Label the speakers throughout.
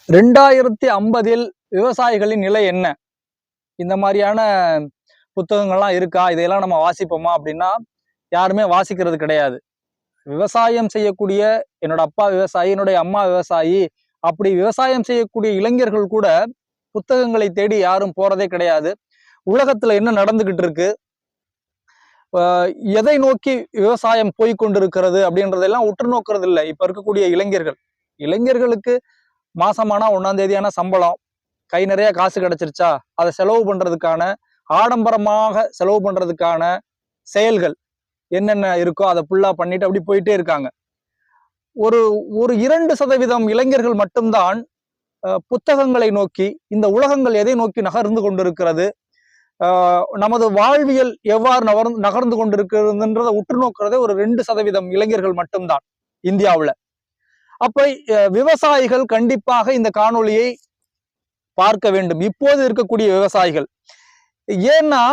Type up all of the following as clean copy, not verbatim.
Speaker 1: 2050 விவசாயிகளின் நிலை என்ன? இந்த மாதிரியான புத்தகங்கள்லாம் இருக்கா? இதையெல்லாம் நம்ம வாசிப்போமா அப்படின்னா யாருமே வாசிக்கிறது கிடையாது. விவசாயம் செய்யக்கூடிய என்னோட அப்பா விவசாயி, என்னுடைய அம்மா விவசாயி, அப்படி விவசாயம் செய்யக்கூடிய இளைஞர்கள் கூட புத்தகங்களை தேடி யாரும் போறதே கிடையாது. உலகத்துல என்ன நடந்துகிட்டு இருக்கு, எதை நோக்கி விவசாயம் போய்கொண்டிருக்கிறது அப்படின்றதெல்லாம் உற்று நோக்குறது இல்லை இப்ப இருக்கக்கூடிய இளைஞர்கள். இளைஞர்களுக்கு மாசமானா 1ஆம் தேதியான சம்பளம், கை நிறைய காசு கிடைச்சிருச்சா அதை செலவு பண்றதுக்கான, ஆடம்பரமாக செலவு பண்றதுக்கான செயல்கள் என்னென்ன இருக்கோ அதை ஃபுல்லா பண்ணிட்டு அப்படி போயிட்டே இருக்காங்க. ஒரு ஒரு 2% இளைஞர்கள் மட்டும்தான் புத்தகங்களை நோக்கி, இந்த உலகங்கள் எதை நோக்கி நகர்ந்து கொண்டிருக்கிறது, நமது வாழ்வியல் எவ்வாறு நகர்ந்து கொண்டிருக்கிறதுன்றதை உற்று நோக்கிறதே ஒரு 2% இளைஞர்கள் மட்டும்தான் இந்தியாவுல. அப்ப விவசாயிகள் கண்டிப்பாக இந்த காணொளியை பார்க்க வேண்டும், இப்போது இருக்கக்கூடிய விவசாயிகள். ஏன்னா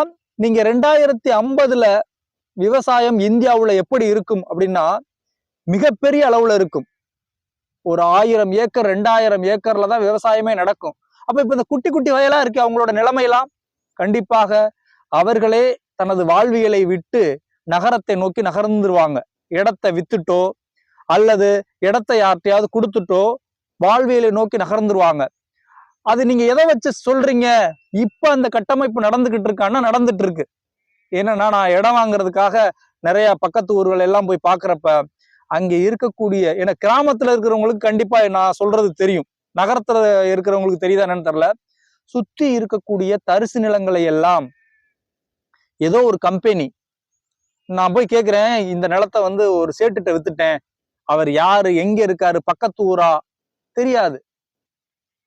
Speaker 1: நீங்க 2050 விவசாயம் இந்தியாவுல எப்படி இருக்கும் அப்படின்னா மிகப்பெரிய அளவுல இருக்கும். ஒரு 1000 ஏக்கர் 2000 ஏக்கர்ல தான் விவசாயமே நடக்கும். அப்ப இப்ப இந்த குட்டி குட்டி வயலா இருக்கு அவங்களோட நிலைமையெல்லாம். கண்டிப்பாக அவர்களே தனது வாழ்வியலை விட்டு நகரத்தை நோக்கி நகர்ந்துருவாங்க. இடத்தை வித்துட்டோ அல்லது இடத்தை யார்ட்டையாவது கொடுத்துட்டோ வாழ்வியலை நோக்கி நகர்ந்துருவாங்க. அது நீங்க எதை வச்சு சொல்றீங்க? இப்ப அந்த கட்டமைப்பு நடந்துகிட்டு இருக்கான்னா நடந்துட்டு இருக்கு. ஏன்னா நான் இடம் வாங்குறதுக்காக நிறைய பக்கத்து ஊர்கள் எல்லாம் போய் பாக்குறப்ப அங்க இருக்கக்கூடிய, ஏன்னா கிராமத்துல இருக்கிறவங்களுக்கு கண்டிப்பா நான் சொல்றது தெரியும், நகரத்துல இருக்கிறவங்களுக்கு தெரியுதா என்னன்னு தெரியல. சுத்தி இருக்கக்கூடிய தரிசு நிலங்களை எல்லாம் ஏதோ ஒரு கம்பெனி, நான் போய் கேக்குறேன், இந்த நிலத்தை ஒரு சேட்டுட்ட வித்துட்டேன், அவர் யாரு, எங்க இருக்காரு, பக்கத்து ஊரா தெரியாது,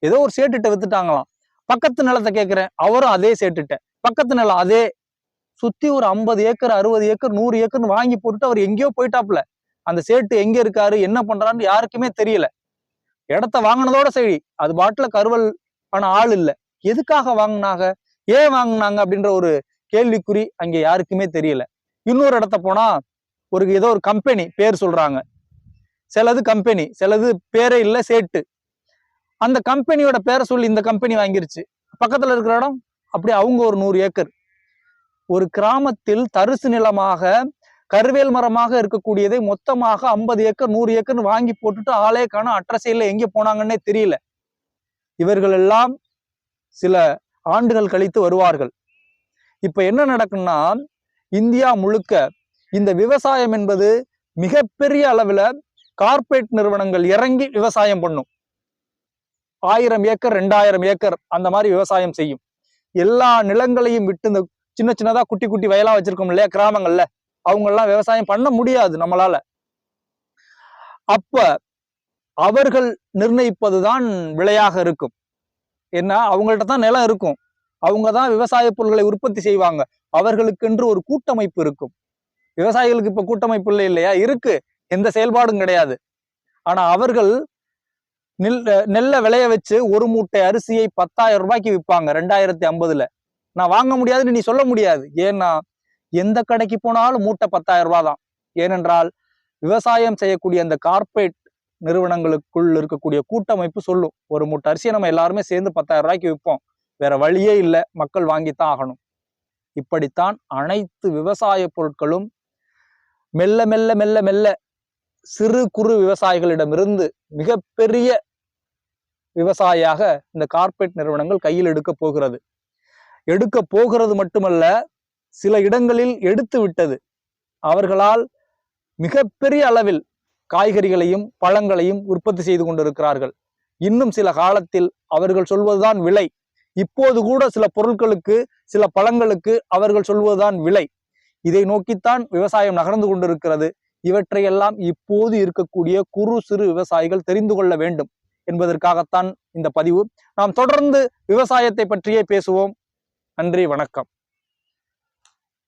Speaker 1: ஏதோ ஒரு சேட்டுட்ட வித்துட்டாங்களாம். பக்கத்து நிலத்தை கேட்கிறேன், அவரும் அதே சேட்டுட்ட, பக்கத்து நிலம் அதே. சுத்தி ஒரு 50 ஏக்கர் 60 ஏக்கர் 100 ஏக்கர்னு வாங்கி போட்டுட்டு அவர் எங்கேயோ போயிட்டாப்ல. அந்த சேட்டு எங்க இருக்காரு என்ன பண்றான்னு யாருக்குமே தெரியல. இடத்த வாங்கினதோட சரி, அது பாட்டுல கருவல் ஆன ஆள் இல்ல. எதுக்காக வாங்கினாங்க, ஏன் வாங்கினாங்க அப்படின்ற ஒரு கேள்விக்குறி அங்க யாருக்குமே தெரியல. இன்னொரு இடத்த போனா ஏதோ ஒரு கம்பெனி பேர் சொல்றாங்க, சிலது கம்பெனி சிலது பேரே இல்ல, சேட்டு. அந்த கம்பெனியோட பேரை சொல்லி இந்த கம்பெனி வாங்கிருச்சு. பக்கத்துல இருக்கிற இடம் அப்படி அவங்க ஒரு 100 ஏக்கர். ஒரு கிராமத்தில் தரிசு நிலமாக கருவேல் மரமாக இருக்கக்கூடியதை மொத்தமாக 50 ஏக்கர் 100 ஏக்கர்னு வாங்கி போட்டுட்டு ஆளே காண, அட்ரஸையில எங்க போனாங்கன்னே தெரியல. இவர்கள் எல்லாம் சில ஆண்டுகள் கழித்து வருவார்கள். இப்ப என்ன நடக்குன்னா, இந்தியா முழுக்க இந்த விவசாயம் என்பது மிகப்பெரிய அளவுல கார்பரேட் நிறுவனங்கள் இறங்கி விவசாயம் பண்ணும். 1000 ஏக்கர் 2000 ஏக்கர் அந்த மாதிரி விவசாயம் செய்யும். எல்லா நிலங்களையும் விட்டு இந்த சின்ன சின்னதா குட்டி குட்டி வயலா வச்சிருக்கோம் இல்லையா கிராமங்கள்ல, அவங்க எல்லாம் விவசாயம் பண்ண முடியாது நம்மளால. அப்ப அவர்கள் நிர்ணயிப்பதுதான் விலையாக இருக்கும். ஏன்னா அவங்கள்ட்ட தான் நிலம் இருக்கும், அவங்கதான் விவசாய பொருட்களை உற்பத்தி செய்வாங்க. அவர்களுக்கென்று ஒரு கூட்டமைப்பு இருக்கும். விவசாயிகளுக்கு இப்ப கூட்டமைப்பு இல்லை இல்லையா? இருக்கு, எந்த செயல்பாடும் கிடையாது. ஆனா அவர்கள் நெல்லை விளைய வச்சு ஒரு மூட்டை அரிசியை 10,000 ரூபாய்க்கு விற்பாங்க 2050. நான் வாங்க முடியாதுன்னு நீ சொல்ல முடியாது. ஏன்னா எந்த கடைக்கு போனாலும் மூட்டை 10,000 ரூபாய் தான். ஏனென்றால் விவசாயம் செய்யக்கூடிய அந்த கார்பரேட் நிறுவனங்களுக்குள் இருக்கக்கூடிய கூட்டமைப்பு சொல்லும், ஒரு மூட்டை அரிசியை நம்ம எல்லாருமே சேர்ந்து 10,000 ரூபாய்க்கு விற்போம், வேற வழியே இல்லை, மக்கள் வாங்கித்தான் ஆகணும். இப்படித்தான் அனைத்து விவசாய பொருட்களும் மெல்ல மெல்ல மெல்ல மெல்ல சிறு குறு விவசாயிகளிடமிருந்து மிகப்பெரிய விவசாயியாக இந்த கார்பரேட் நிறுவனங்கள் கையில் எடுக்க போகிறது மட்டுமல்ல, சில இடங்களில் எடுத்து விட்டது. அவர்களால் மிகப்பெரிய அளவில் காய்கறிகளையும் பழங்களையும் உற்பத்தி செய்து கொண்டிருக்கிறார்கள். இன்னும் சில காலத்தில் அவர்கள் சொல்வதுதான் விலை. இப்போது கூட சில பொருட்களுக்கு, சில பழங்களுக்கு அவர்கள் சொல்வதுதான் விலை. இதை நோக்கித்தான் விவசாயம் நகர்ந்து கொண்டிருக்கிறது. இவற்றையெல்லாம் இப்போது இருக்கக்கூடிய குறு சிறு விவசாயிகள் தெரிந்து கொள்ள வேண்டும் என்பதற்காகத்தான் இந்த பதிவு. நாம் தொடர்ந்து விவசாயத்தை பற்றியே பேசுவோம். நன்றி, வணக்கம்.